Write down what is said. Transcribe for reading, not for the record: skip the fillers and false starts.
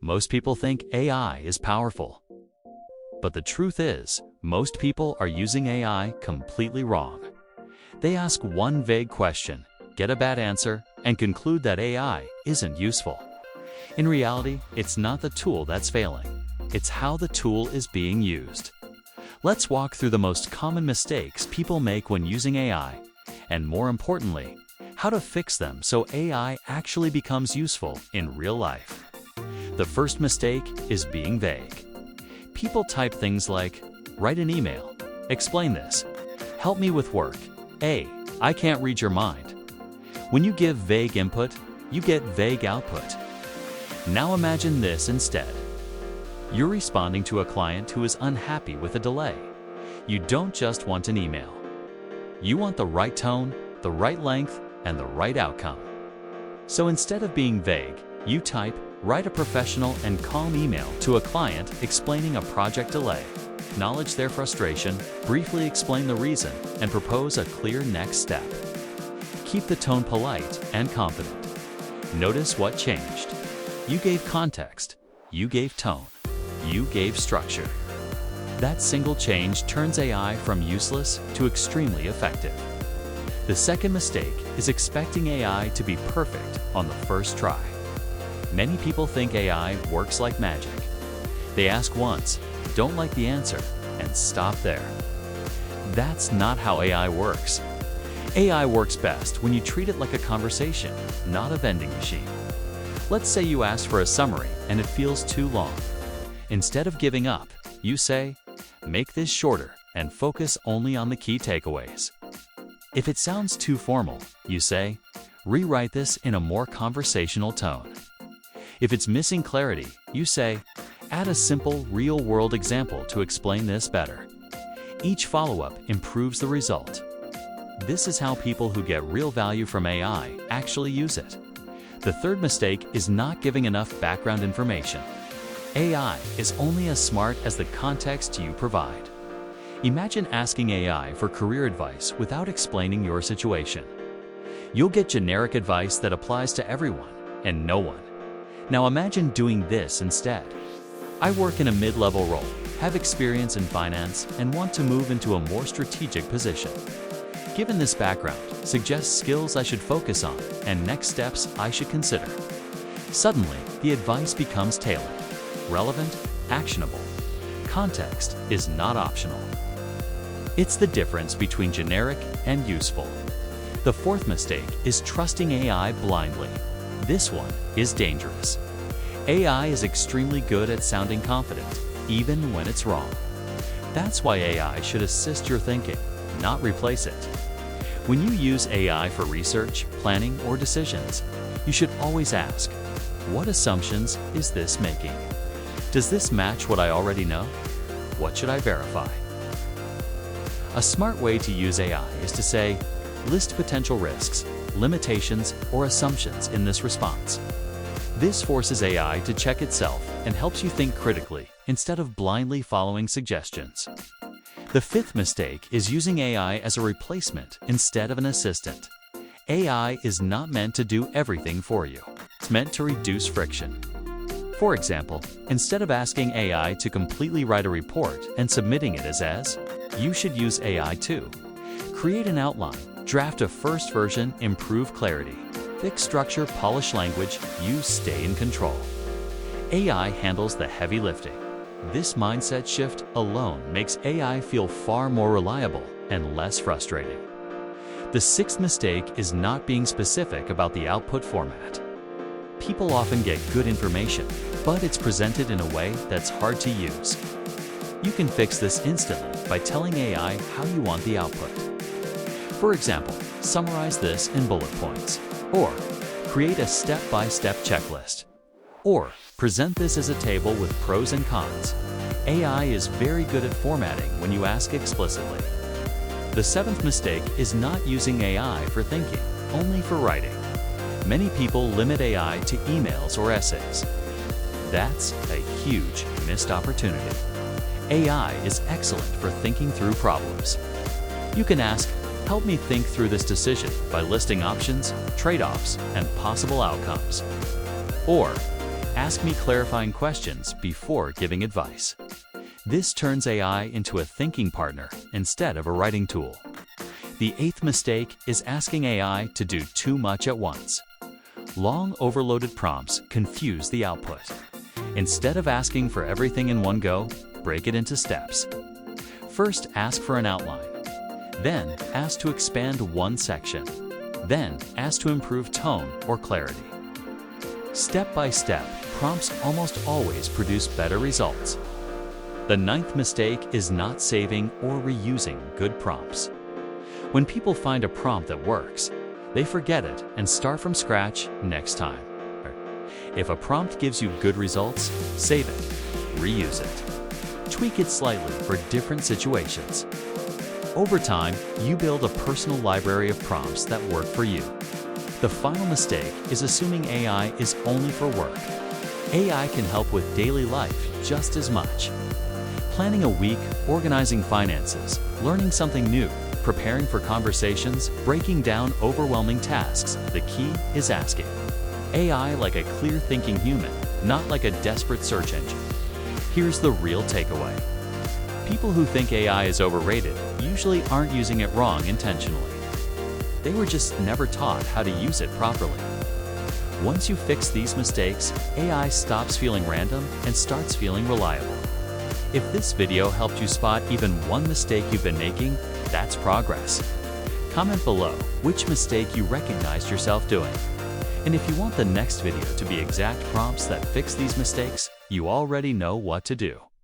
Most people think AI is powerful. But the truth is, most people are using AI completely wrong. They ask one vague question, get a bad answer, and conclude that AI isn't useful. In reality, it's not the tool that's failing. It's how the tool is being used. Let's walk through the most common mistakes people make when using AI, and more importantly, how to fix them so AI actually becomes useful in real life. The first mistake is being vague. People type things like, write an email, explain this, help me with work, I can't read your mind. When you give vague input, you get vague output. Now imagine this instead. You're responding to a client who is unhappy with a delay. You don't just want an email. You want the right tone, the right length, and the right outcome. So instead of being vague, you type, write a professional and calm email to a client explaining a project delay, acknowledge their frustration, briefly explain the reason, and propose a clear next step. Keep the tone polite and confident. Notice what changed. You gave context, you gave tone, you gave structure. That single change turns AI from useless to extremely effective. The second mistake is expecting AI to be perfect on the first try. Many people think AI works like magic. They ask once, don't like the answer, and stop there. That's not how AI works. AI works best when you treat it like a conversation, not a vending machine. Let's say you ask for a summary and it feels too long. Instead of giving up, you say, make this shorter and focus only on the key takeaways. If it sounds too formal, you say, rewrite this in a more conversational tone. If it's missing clarity, you say, add a simple, real-world example to explain this better. Each follow-up improves the result. This is how people who get real value from AI actually use it. The third mistake is not giving enough background information. AI is only as smart as the context you provide. Imagine asking AI for career advice without explaining your situation. You'll get generic advice that applies to everyone and no one. Now imagine doing this instead. I work in a mid-level role, have experience in finance, and want to move into a more strategic position. Given this background, suggest skills I should focus on and next steps I should consider. Suddenly, the advice becomes tailored, relevant, actionable. Context is not optional. It's the difference between generic and useful. The fourth mistake is trusting AI blindly. This one is dangerous. AI is extremely good at sounding confident, even when it's wrong. That's why AI should assist your thinking, not replace it. When you use AI for research, planning, or decisions, you should always ask, what assumptions is this making? Does this match what I already know? What should I verify? A smart way to use AI is to say, list potential risks, limitations, or assumptions in this response. This forces AI to check itself and helps you think critically instead of blindly following suggestions. The fifth mistake is using AI as a replacement instead of an assistant. AI is not meant to do everything for you. It's meant to reduce friction. For example, instead of asking AI to completely write a report and submitting it as, you should use AI to create an outline, draft a first version, improve clarity, fix structure, polish language, you stay in control. AI handles the heavy lifting. This mindset shift alone makes AI feel far more reliable and less frustrating. The sixth mistake is not being specific about the output format. People often get good information, but it's presented in a way that's hard to use. You can fix this instantly by telling AI how you want the output. For example, summarize this in bullet points, or create a step-by-step checklist, or present this as a table with pros and cons. AI is very good at formatting when you ask explicitly. The seventh mistake is not using AI for thinking, only for writing. Many people limit AI to emails or essays. That's a huge missed opportunity. AI is excellent for thinking through problems. You can ask, help me think through this decision by listing options, trade-offs, and possible outcomes. Or, ask me clarifying questions before giving advice. This turns AI into a thinking partner instead of a writing tool. The 8th mistake is asking AI to do too much at once. Long, overloaded prompts confuse the output. Instead of asking for everything in one go, break it into steps. First, ask for an outline. Then, ask to expand one section. Then, ask to improve tone or clarity. Step by step, prompts almost always produce better results. The 9th mistake is not saving or reusing good prompts. When people find a prompt that works, they forget it and start from scratch next time. If a prompt gives you good results, save it, reuse it. Tweak it slightly for different situations. Over time, you build a personal library of prompts that work for you. The final mistake is assuming AI is only for work. AI can help with daily life just as much. Planning a week, organizing finances, learning something new, preparing for conversations, breaking down overwhelming tasks, the key is asking. AI like a clear-thinking human, not like a desperate search engine. Here's the real takeaway. People who think AI is overrated usually aren't using it wrong intentionally. They were just never taught how to use it properly. Once you fix these mistakes, AI stops feeling random and starts feeling reliable. If this video helped you spot even one mistake you've been making, that's progress. Comment below which mistake you recognized yourself doing. And if you want the next video to be exact prompts that fix these mistakes, you already know what to do.